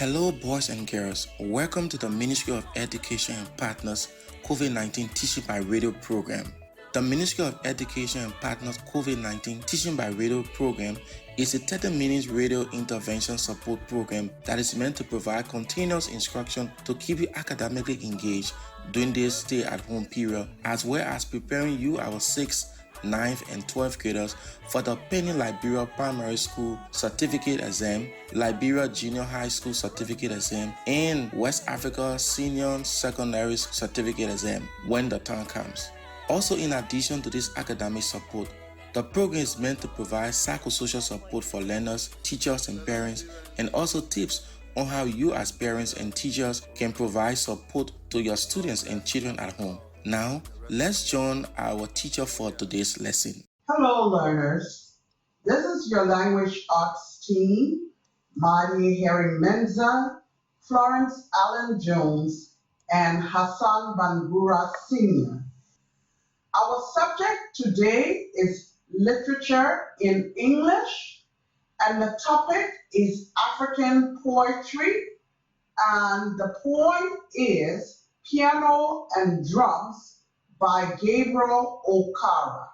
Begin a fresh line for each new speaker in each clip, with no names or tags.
Hello, boys and girls. Welcome to the Ministry of Education and Partners COVID-19 Teaching by Radio program. The Ministry of Education and Partners COVID-19 Teaching by Radio program is a 30-minute radio intervention support program that is meant to provide continuous instruction to keep you academically engaged during this stay-at-home period, as well as preparing you, our 6th, 9th, and 12th graders for the pending Liberia Primary School Certificate Exam, Liberia Junior High School Certificate Exam, and West Africa Senior Secondary Certificate Exam when the time comes. Also, in addition to this academic support, the program is meant to provide psychosocial support for learners, teachers, and parents, and also tips on how you as parents and teachers can provide support to your students and children at home. Now, let's join our teacher for today's lesson.
Hello, learners. This is your language arts team, Madi Harry Menza, Florence Allen Jones, and Hassan Bangura Sr. Our subject today is literature in English, and the topic is African poetry, and the poem is Piano and Drums by Gabriel Okara.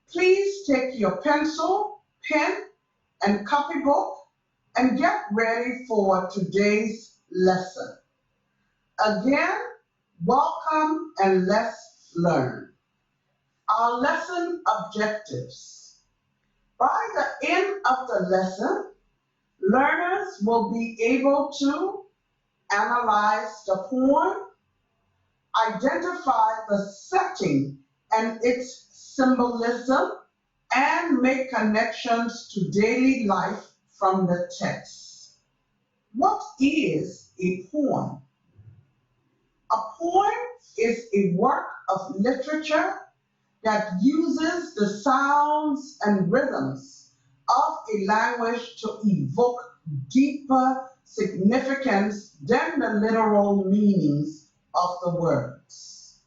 Please take your pencil, pen, and copybook and get ready for today's lesson. Again, welcome and let's learn. Our lesson objectives. By the end of the lesson, learners will be able to analyze the poem, identify the setting and its symbolism, and make connections to daily life from the text. What is a poem? A poem is a work of literature that uses the sounds and rhythms of a language to evoke deeper significance than the literal meanings of the words.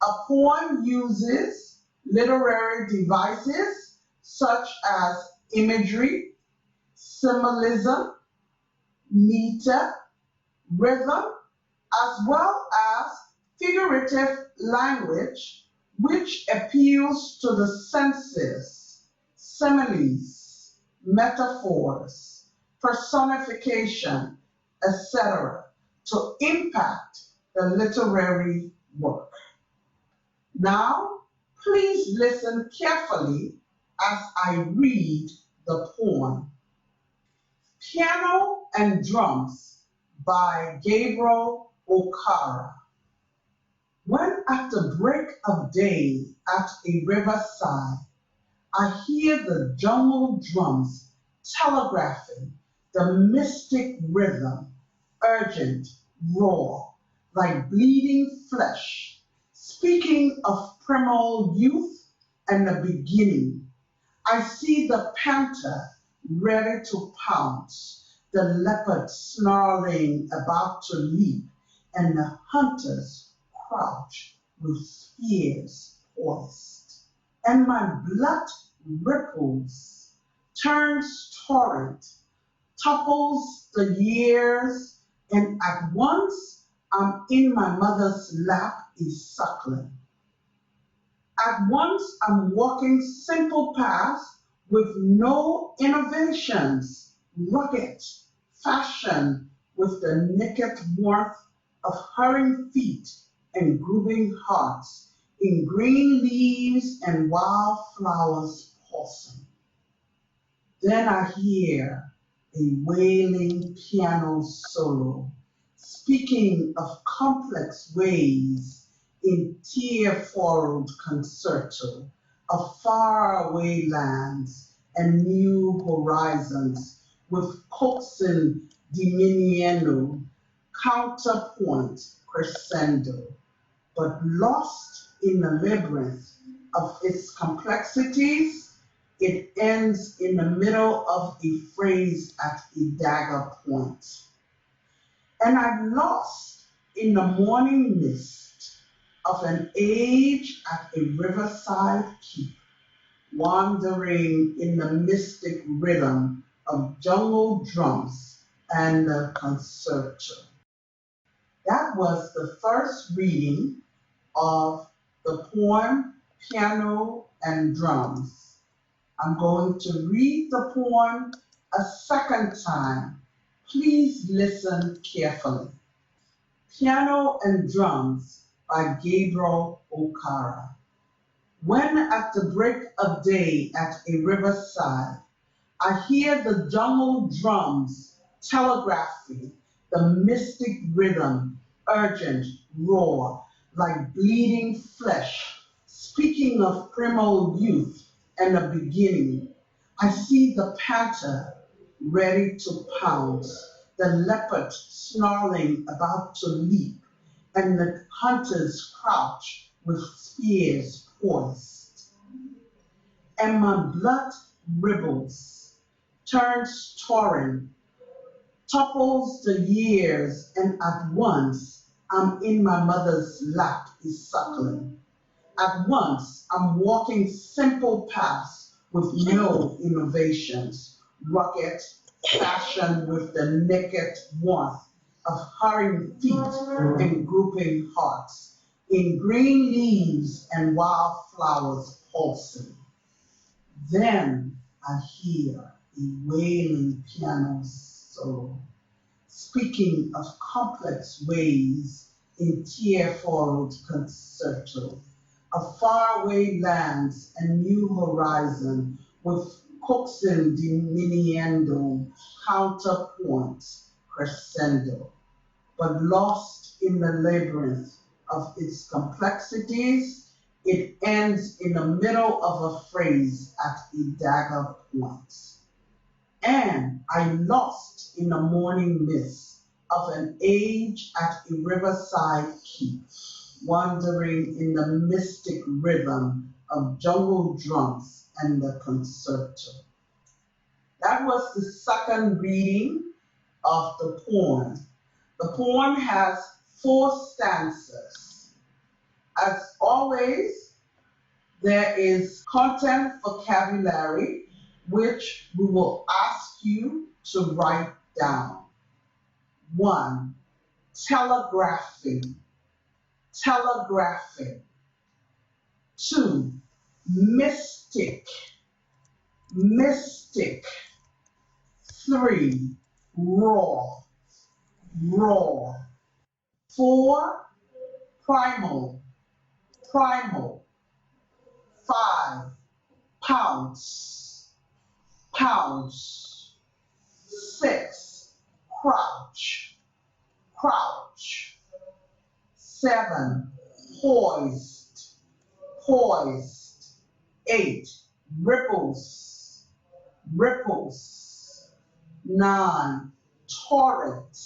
A poem uses literary devices such as imagery, symbolism, meter, rhythm, as well as figurative language, which appeals to the senses, similes, metaphors, personification, etc., to impact the literary work. Now, please listen carefully as I read the poem. Piano and Drums by Gabriel Okara. When at the break of day at a riverside, I hear the jungle drums telegraphing the mystic rhythm, urgent, raw, like bleeding flesh, speaking of primal youth and the beginning. I see the panther ready to pounce, the leopard snarling about to leap, and the hunters crouch with spears poised. And my blood ripples, turns torrent, topples the years, and at once I'm in my mother's lap is suckling. At once I'm walking simple paths with no innovations, rugged, fashion with the naked warmth of hurrying feet and grooving hearts in green leaves and wild flowers pulsing. Then I hear a wailing piano solo, speaking of complex ways in tear-furrowed concerto of faraway lands and new horizons with coaxing diminuendo, counterpoint crescendo, but lost in the labyrinth of its complexities, it ends in the middle of a phrase at a dagger point. And I'm lost in the morning mist of an age at a riverside keep, wandering in the mystic rhythm of jungle drums and the Concerto. That was the first reading of the poem Piano and Drums. I'm going to read the poem a second time. Please listen carefully. Piano and Drums by Gabriel Okara. When at the break of day at a riverside, I hear the jungle drums telegraphing the mystic rhythm, urgent roar like bleeding flesh, speaking of primal youth and a beginning. I see the panther ready to pounce, the leopard snarling about to leap, and the hunters crouch with spears poised. And my blood ribbles, turns torrent, topples the years, and at once I'm in my mother's lap is suckling. At once I'm walking simple paths with no innovations, rugged, fashioned with the naked warmth of hurrying feet and grouping hearts, in green leaves and wild flowers pulsing. Then I hear a wailing piano solo, speaking of complex ways in tear-furrowed concerto, of faraway lands and new horizon with coaxing diminuendo, counterpoint, crescendo, but lost in the labyrinth of its complexities, it ends in the middle of a phrase at a dagger point. And I lost in the morning mist of an age at a riverside keep, wandering in the mystic rhythm of jungle drums and the concerto. That was the second reading of the poem. The poem has 4 stanzas. As always, there is content vocabulary which we will ask you to write down. 1. Telegraphing. Telegraphing. 2. Mystic. Mystic. 3. Raw. Raw. 4. Primal. Primal. 5. Pounce. Pounce. 6. Crouch. Crouch. 7. Poised. Poised. 8. Ripples. Ripples. 9. Torrent.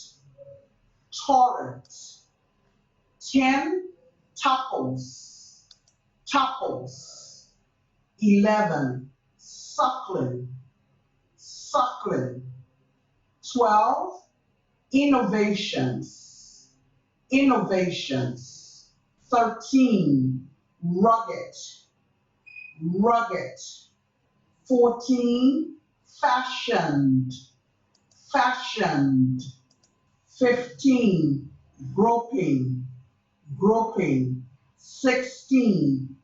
Torrent. 10. Topples. Topples. 11. Suckling. Suckling. 12. Innovations. Innovations. 13. Rugged. Rugged. 14. Fashioned. Fashioned. 15. Groping. Groping. 16.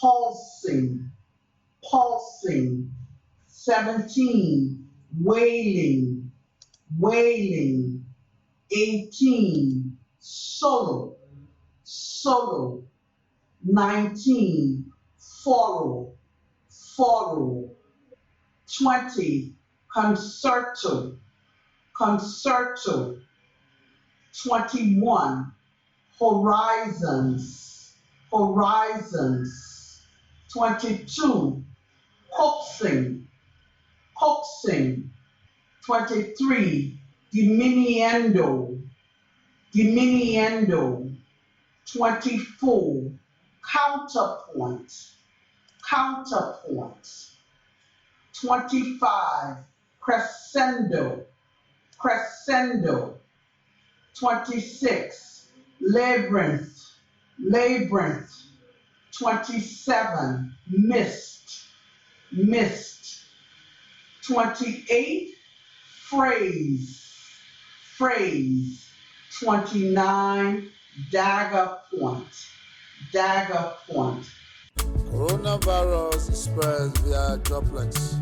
Pulsing. Pulsing. 17. Wailing. Wailing. 18. Solo. Solo. 19. Furrow. Furrow. 20. Concerto. Concerto. 21. Horizons. Horizons. 22. Coaxing. Coaxing. 23. Diminuendo. Diminuendo. 24. Counterpoint. Counterpoint. 25. Crescendo. Crescendo. 26. Labyrinth. Labyrinth. 27. Mist. Mist. 28. Phrase. phrase. 29, dagger point. Dagger point.
Coronavirus spreads via droplets.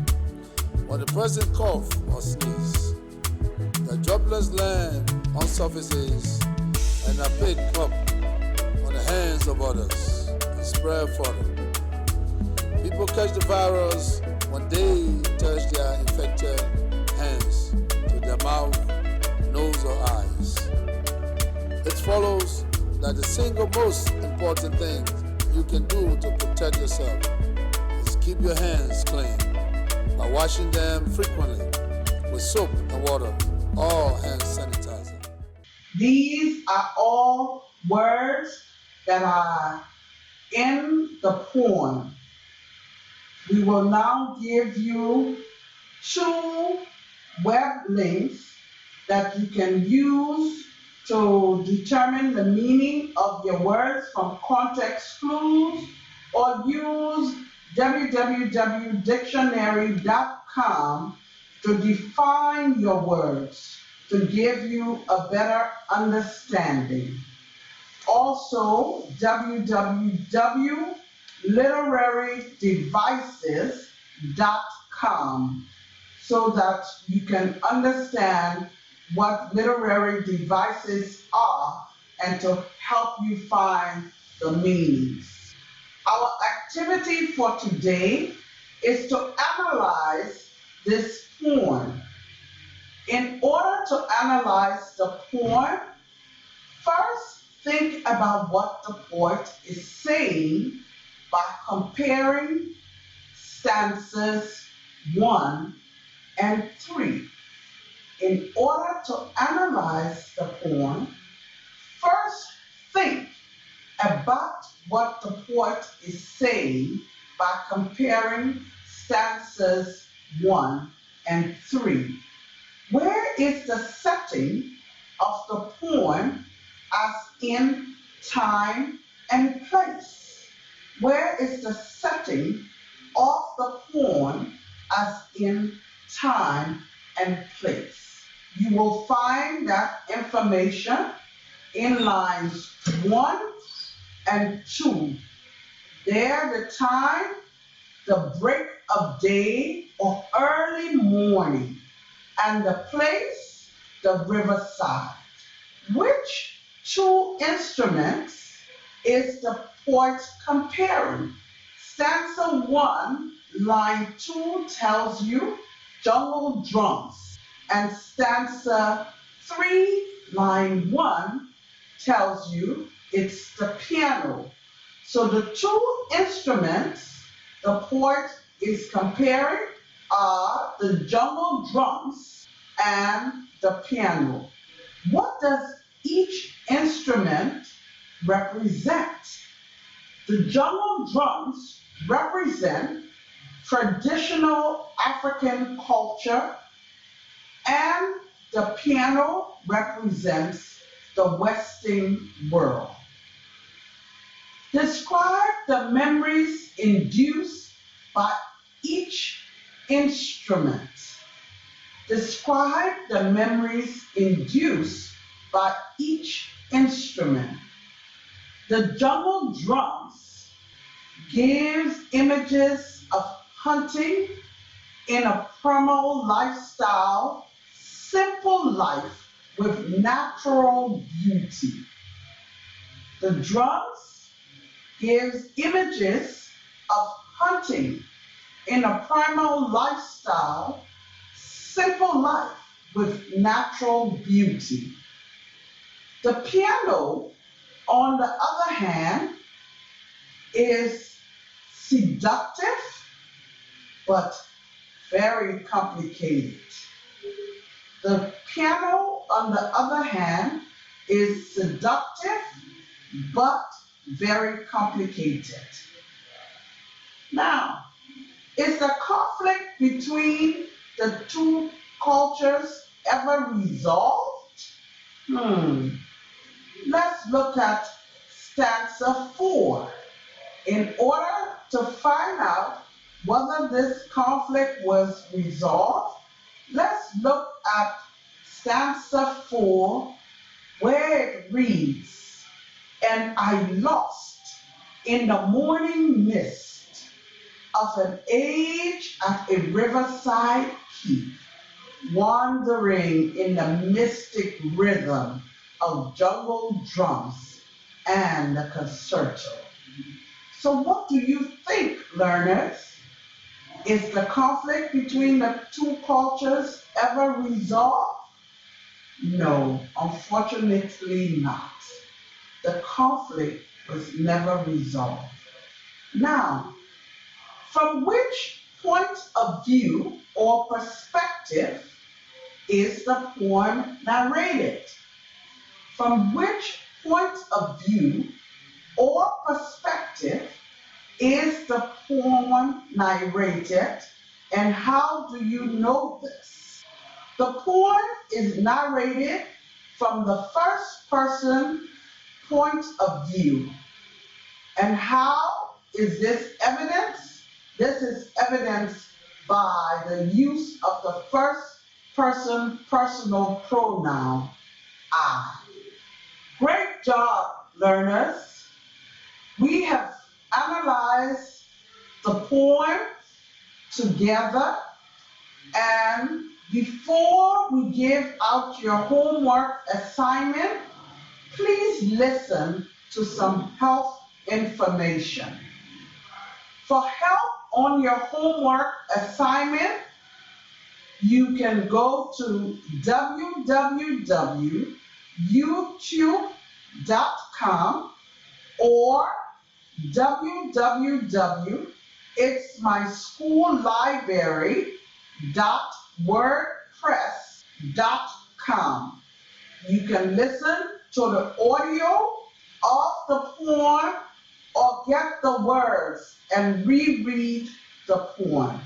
When the person coughs or sneezes, the droplets land on surfaces and are picked up on the hands of others and spread further. People catch the virus when they touch their infected hands to their mouth, nose, or eyes. It follows that the single most important thing you can do to protect yourself is keep your hands clean by washing them frequently with soap and water or hand sanitizer.
These are all words that are in the poem. We will now give you 2 web links that you can use to determine the meaning of your words from context clues, or use www.dictionary.com to define your words to give you a better understanding. Also, www.literarydevices.com so that you can understand what literary devices are and to help you find the meanings. Our activity for today is to analyze this poem. In order to analyze the poem, first think about what the poet is saying by comparing stanzas 1 and 3. In order to analyze the poem, first think about what the poet is saying by comparing stanzas 1 and 3. Where is the setting of the poem as in time and place? Where is the setting of the poem as in time and place? You will find that information in lines 1 and 2. There, the time, the break of day or early morning, and the place, the riverside. Which 2 instruments is the poet comparing? Stanza 1, line 2 tells you jungle drums. And stanza 3, line 1 tells you it's the piano. So the 2 instruments the poet is comparing are the jungle drums and the piano. What does each instrument represent? The jungle drums represent traditional African culture, and the piano represents the Western world. Describe the memories induced by each instrument. Describe the memories induced by each instrument. The jungle drums gives images of hunting in a primal lifestyle, simple life with natural beauty. The drums gives images of hunting in a primal lifestyle, simple life with natural beauty. The piano, on the other hand, is seductive but very complicated. The piano, on the other hand, is seductive but very complicated. Now, is the conflict between the 2 cultures ever resolved? Let's look at stanza 4. In order to find out whether this conflict was resolved, let's look at stanza 4, where it reads, "And I lost in the morning mist of an age at a riverside keep, wandering in the mystic rhythm of jungle drums and the concerto." So what do you think, learners? Is the conflict between the two cultures ever resolved? No, unfortunately not. The conflict was never resolved. Now, from which point of view or perspective is the poem narrated? From which point of view or perspective is the poem narrated, and how do you know this? The poem is narrated from the first person point of view. And how is this evidenced? This is evidenced by the use of the first person personal pronoun, I. Great job, learners. We have analyzed the poem together, and before we give out your homework assignment, please listen to some health information. For help on your homework assignment, you can go to www.youtube.com or www.itsmyschoollibrary.wordpress.com. You can listen to the audio of the poem or get the words and reread the poem.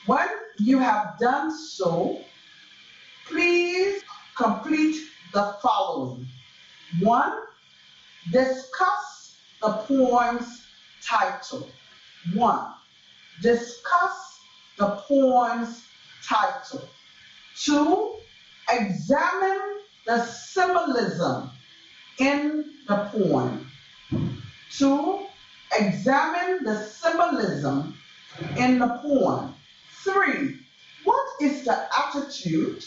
When you have done so, please complete the following. 1. Discuss the poem's title. 1. Discuss the poem's title. 2. Examine the symbolism in the poem. 2. Examine the symbolism in the poem. 3. What is the attitude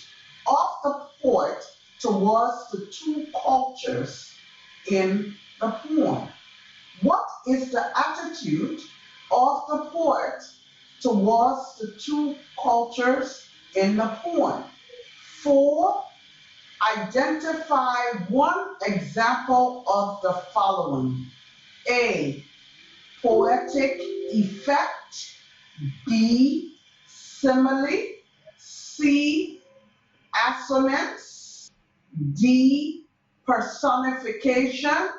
of the poet towards the two cultures in the poem? What is the attitude of the poet towards the two cultures in the poem? 4. Identify one example of the following. A. Poetic effect. B. Simile. C. Assonance. D. Personification.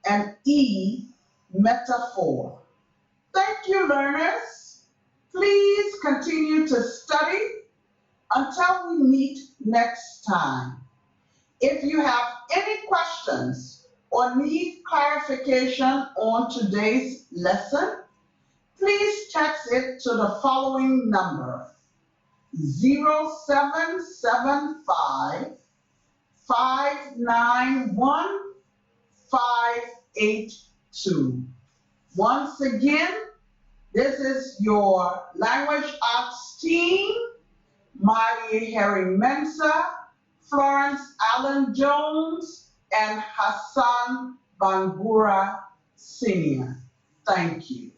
And E. Metaphor. Thank you, learners. Please continue to study until we meet next time. If you have any questions or need clarification on today's lesson, please text it to the following number: 0775 591 582. Once again, this is your language arts team, Mari Herring Mensah, Florence Allen Jones, and Hassan Bangura Sr. Thank you.